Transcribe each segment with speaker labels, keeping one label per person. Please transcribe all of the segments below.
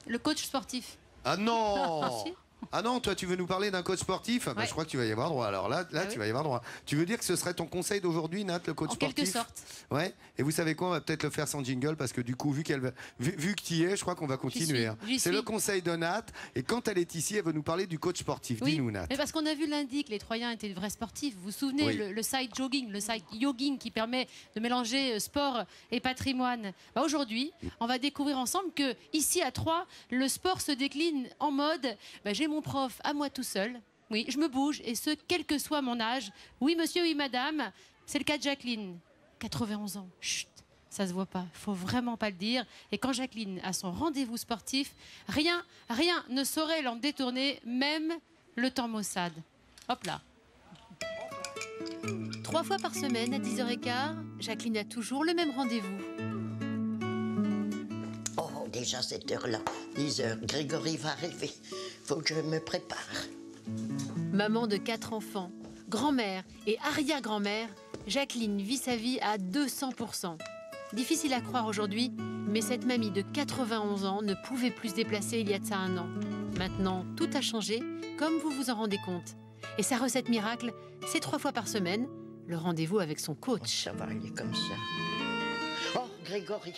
Speaker 1: Le coach sportif.
Speaker 2: Ah non
Speaker 1: Ah, si.
Speaker 2: Ah non, toi tu veux nous parler d'un coach sportif? Bah, je crois que tu vas y avoir droit. Alors là, tu vas y avoir droit. Tu veux dire que ce serait ton conseil d'aujourd'hui, Nat, le coach sportif?
Speaker 1: En quelque sorte.
Speaker 2: Ouais. Et vous savez quoi? On va peut-être le faire sans jingle parce que du coup, vu que tu y es, je crois qu'on va continuer. Hein. C'est le conseil de Nat. Et quand elle est ici, elle veut nous parler du coach sportif.
Speaker 1: Oui,
Speaker 2: dis-nous, Nat.
Speaker 1: mais parce qu'on a vu lundi que les Troyens étaient de vrais sportifs. Vous vous souvenez, le side jogging, le side yogging qui permet de mélanger sport et patrimoine. Bah, aujourd'hui, on va découvrir ensemble que ici à Troyes, le sport se décline en mode j'ai mon prof à moi tout seul. Oui, je me bouge et ce, quel que soit mon âge. Oui, monsieur, oui, madame. C'est le cas de Jacqueline, 91 ans. Chut, ça se voit pas. Faut vraiment pas le dire. Et quand Jacqueline a son rendez-vous sportif, rien ne saurait l'en détourner, même le temps maussade. Hop là. 3 fois par semaine à 10h15, Jacqueline a toujours le même rendez-vous.
Speaker 3: Oh, déjà cette heure-là, 10h, Grégory va arriver. Faut que je me prépare.
Speaker 1: Maman de 4 enfants, grand-mère et arrière-grand-mère, Jacqueline vit sa vie à 200%. Difficile à croire aujourd'hui, mais cette mamie de 91 ans ne pouvait plus se déplacer il y a de ça 1 an. Maintenant, tout a changé, comme vous vous en rendez compte. Et sa recette miracle, c'est 3 fois par semaine, le rendez-vous avec son coach.
Speaker 3: Oh, ça va aller comme ça. Oh, Grégory.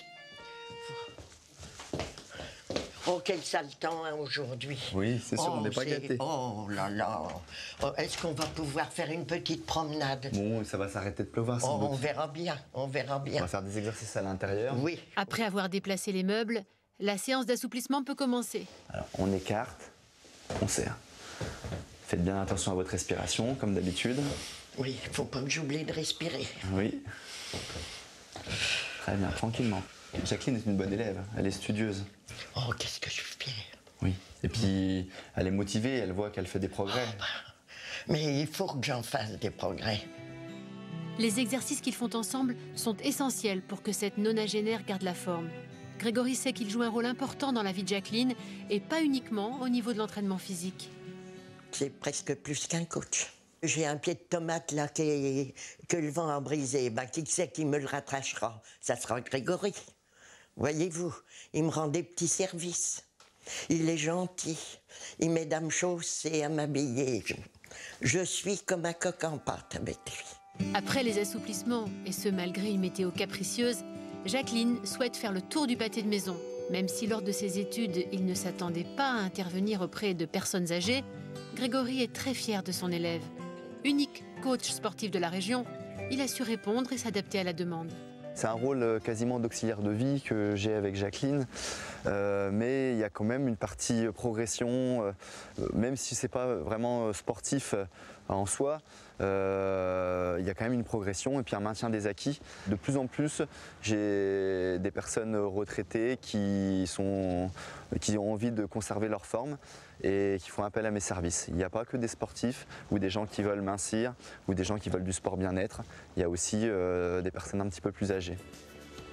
Speaker 3: Oh, quel sale temps hein, aujourd'hui.
Speaker 4: Oui, c'est sûr, on n'est pas gâtés.
Speaker 3: Oh là là. Oh, est-ce qu'on va pouvoir faire une petite promenade?
Speaker 4: Bon, ça va s'arrêter de pleuvoir sans doute.
Speaker 3: On verra bien, on verra bien.
Speaker 4: On va faire des exercices à l'intérieur.
Speaker 3: Oui.
Speaker 1: Après avoir déplacé les meubles, la séance d'assouplissement peut commencer.
Speaker 4: Alors, on écarte, on serre. Faites bien attention à votre respiration, comme d'habitude.
Speaker 3: Oui, il ne faut pas que j'oublie de respirer.
Speaker 4: Oui. Très bien, tranquillement. Jacqueline est une bonne élève, elle est studieuse.
Speaker 3: Oh, qu'est-ce que je suis fière.
Speaker 4: Oui, et puis elle est motivée, elle voit qu'elle fait des progrès.
Speaker 3: Oh, mais il faut que j'en fasse des progrès.
Speaker 1: Les exercices qu'ils font ensemble sont essentiels pour que cette nonagénaire garde la forme. Grégory sait qu'il joue un rôle important dans la vie de Jacqueline et pas uniquement au niveau de l'entraînement physique.
Speaker 3: C'est presque plus qu'un coach. J'ai un pied de tomate là que le vent a brisé. Ben, qui sait qui me le rattrachera? Ça sera Grégory. Voyez-vous, il me rend des petits services. Il est gentil. Il m'aide à me chausser, à m'habiller. Je suis comme un coq en pâte avec lui.
Speaker 1: Après les assouplissements, et ce malgré une météo capricieuse, Jacqueline souhaite faire le tour du pâté de maison. Même si lors de ses études, il ne s'attendait pas à intervenir auprès de personnes âgées, Grégory est très fier de son élève. Unique coach sportif de la région, il a su répondre et s'adapter à la demande.
Speaker 4: C'est un rôle quasiment d'auxiliaire de vie que j'ai avec Jacqueline, mais il y a quand même une partie progression, même si ce n'est pas vraiment sportif en soi, il y a quand même une progression et puis un maintien des acquis. De plus en plus, j'ai des personnes retraitées qui ont envie de conserver leur forme et qui font appel à mes services. Il n'y a pas que des sportifs ou des gens qui veulent mincir ou des gens qui veulent du sport bien-être. Il y a aussi des personnes un petit peu plus âgées.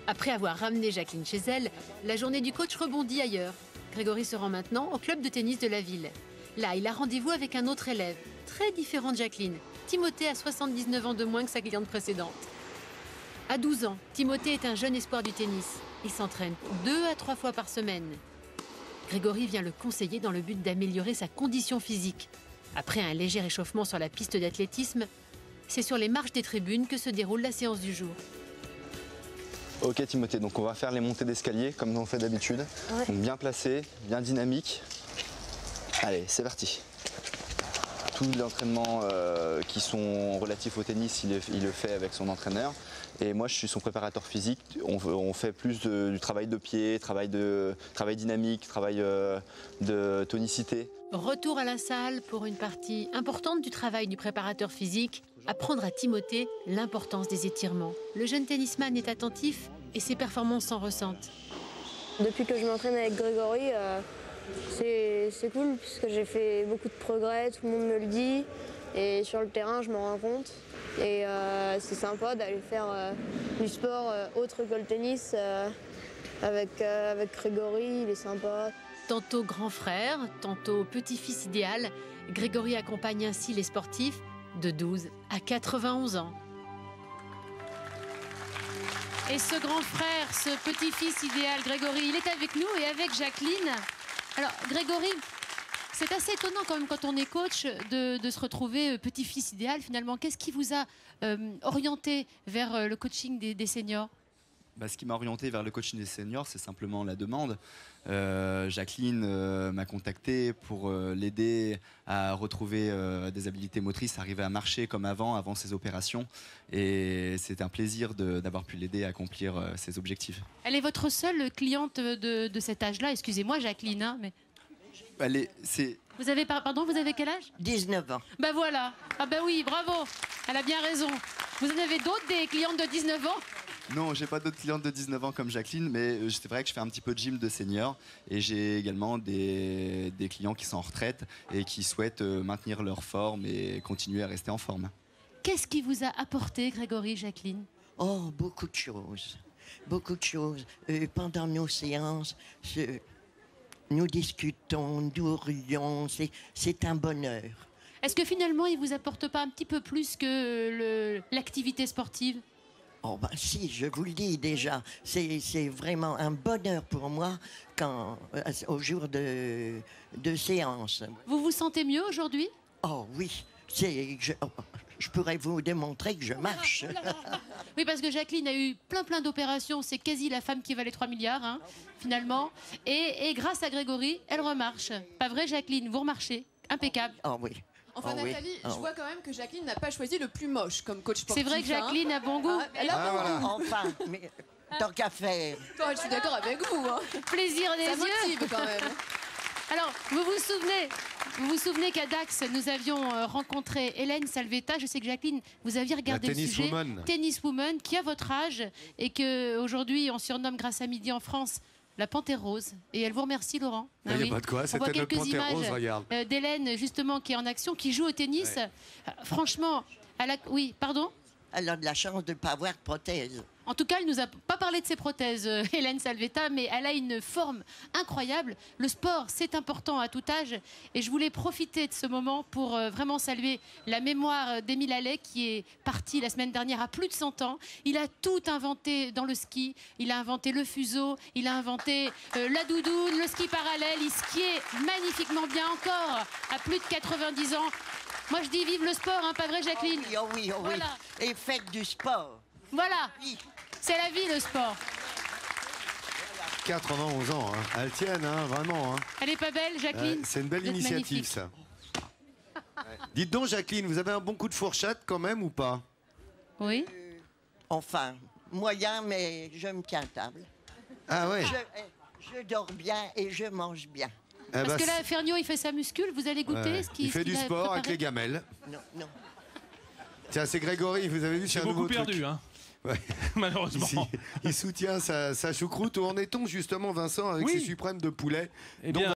Speaker 1: Après avoir ramené Jacqueline chez elle, la journée du coach rebondit ailleurs. Grégory se rend maintenant au club de tennis de la ville. Là, il a rendez-vous avec un autre élève, très différent de Jacqueline. Timothée a 79 ans de moins que sa cliente précédente. À 12 ans, Timothée est un jeune espoir du tennis. Il s'entraîne 2 à 3 fois par semaine. Grégory vient le conseiller dans le but d'améliorer sa condition physique. Après un léger échauffement sur la piste d'athlétisme, c'est sur les marches des tribunes que se déroule la séance du jour.
Speaker 4: Ok Timothée, donc on va faire les montées d'escalier comme on fait d'habitude. Ouais. Donc bien placé, bien dynamique. Allez, c'est parti. Tous les entraînements qui sont relatifs au tennis, il le fait avec son entraîneur. Et moi, je suis son préparateur physique. On fait plus du travail de pied, travail dynamique, travail de tonicité.
Speaker 1: Retour à la salle pour une partie importante du travail du préparateur physique, apprendre à Timothée l'importance des étirements. Le jeune tennisman est attentif et ses performances s'en ressentent.
Speaker 5: Depuis que je m'entraîne avec Grégory, c'est cool puisque j'ai fait beaucoup de progrès, tout le monde me le dit. Et sur le terrain, je m'en rends compte. Et c'est sympa d'aller faire du sport autre que le tennis avec Grégory, il est sympa.
Speaker 1: Tantôt grand frère, tantôt petit-fils idéal, Grégory accompagne ainsi les sportifs de 12 à 91 ans. Et ce grand frère, ce petit-fils idéal, Grégory, il est avec nous et avec Jacqueline. Alors, Grégory, c'est assez étonnant quand même quand on est coach de se retrouver petit-fils idéal finalement. Qu'est-ce qui vous a orienté vers le coaching des seniors?
Speaker 4: Ce qui m'a orienté vers le coaching des seniors, c'est simplement la demande. Jacqueline m'a contacté pour l'aider à retrouver des habiletés motrices, arriver à marcher comme avant ses opérations. Et c'est un plaisir d'avoir pu l'aider à accomplir ses objectifs.
Speaker 1: Elle est votre seule cliente de cet âge-là? Excusez-moi, Jacqueline, hein, mais... Vous avez, pardon, vous avez quel âge?
Speaker 3: 19 ans.
Speaker 1: Ben voilà. Ah ben oui, bravo. Elle a bien raison. Vous en avez d'autres, des clientes de 19 ans?
Speaker 4: Non, j'ai pas d'autres clientes de 19 ans comme Jacqueline, mais c'est vrai que je fais un petit peu de gym de senior et j'ai également des clients qui sont en retraite et qui souhaitent maintenir leur forme et continuer à rester en forme.
Speaker 1: Qu'est-ce qui vous a apporté, Grégory, Jacqueline?
Speaker 3: Oh, beaucoup de choses. Beaucoup de choses. Pendant nos séances, nous discutons, nous rions, c'est un bonheur.
Speaker 1: Est-ce que finalement, il ne vous apporte pas un petit peu plus que l'activité sportive?
Speaker 3: Oh ben si, je vous le dis déjà, c'est vraiment un bonheur pour moi au jour de séance.
Speaker 1: Vous vous sentez mieux aujourd'hui?
Speaker 3: Oh oui, je pourrais vous démontrer que je marche.
Speaker 1: Oui, parce que Jacqueline a eu plein d'opérations, c'est quasi la femme qui valait 3 milliards, hein, finalement. Et grâce à Grégory, elle remarche. Pas vrai, Jacqueline? Vous remarchez? Impeccable.
Speaker 3: Oh oui.
Speaker 6: Enfin,
Speaker 3: oh
Speaker 6: Nathalie,
Speaker 3: oui.
Speaker 6: je vois quand même que Jacqueline n'a pas choisi le plus moche comme coach sportif.
Speaker 1: C'est vrai que Jacqueline a bon goût.
Speaker 6: Elle a bon goût.
Speaker 3: Enfin, mais tant qu'à faire.
Speaker 6: Toi, je suis d'accord avec vous. Hein.
Speaker 1: Plaisir des
Speaker 6: Ça
Speaker 1: yeux.
Speaker 6: motive quand même.
Speaker 1: Alors, vous vous souvenez qu'à Dax, nous avions rencontré Hélène Salvetta. Je sais que Jacqueline, vous aviez regardé le sujet. Tennis Woman, qui a votre âge et qu'aujourd'hui, on surnomme grâce à Midi en France la Panthère Rose. Et elle vous remercie, Laurent.
Speaker 2: Il n'y a pas de quoi, c'était notre Panthère Rose, regarde.
Speaker 1: D'Hélène, justement, qui est en action, qui joue au tennis. Ouais. Franchement, oui, pardon?
Speaker 3: Elle a de la chance de ne pas avoir de prothèse.
Speaker 1: En tout cas, elle ne nous a pas parlé de ses prothèses, Hélène Salvetta, mais elle a une forme incroyable. Le sport, c'est important à tout âge. Et je voulais profiter de ce moment pour vraiment saluer la mémoire d'Émile Allais, qui est parti la semaine dernière à plus de 100 ans. Il a tout inventé dans le ski. Il a inventé le fuseau, il a inventé la doudoune, le ski parallèle. Il skiait magnifiquement bien encore à plus de 90 ans. Moi, je dis vive le sport, hein, pas vrai, Jacqueline?
Speaker 3: Oh oui.
Speaker 1: Voilà.
Speaker 3: Et faites du sport.
Speaker 1: Voilà.
Speaker 3: Oui.
Speaker 1: C'est la vie, le sport.
Speaker 2: 91 ans, hein. Elles tiennent, hein, vraiment. Hein.
Speaker 1: Elle est pas belle, Jacqueline?
Speaker 2: C'est une belle initiative, ça. Dites donc, Jacqueline, vous avez un bon coup de fourchette quand même ou pas?
Speaker 1: Oui.
Speaker 3: Enfin, moyen, mais je me tiens à table.
Speaker 2: Ah ouais.
Speaker 3: Je dors bien et je mange bien.
Speaker 1: Parce que là, Ferniaud, il fait sa muscule. Vous allez goûter ce qu'il
Speaker 2: Il fait du sport
Speaker 1: préparé
Speaker 2: avec les gamelles.
Speaker 3: Non.
Speaker 2: Tiens, c'est Grégory, vous avez vu, c'est un nouveau truc.
Speaker 7: J'ai beaucoup perdu, hein.
Speaker 2: Ouais.
Speaker 7: Malheureusement.
Speaker 2: Il soutient sa choucroute. Où en est-on justement, Vincent, avec ses suprêmes de poulet?
Speaker 7: Eh bien,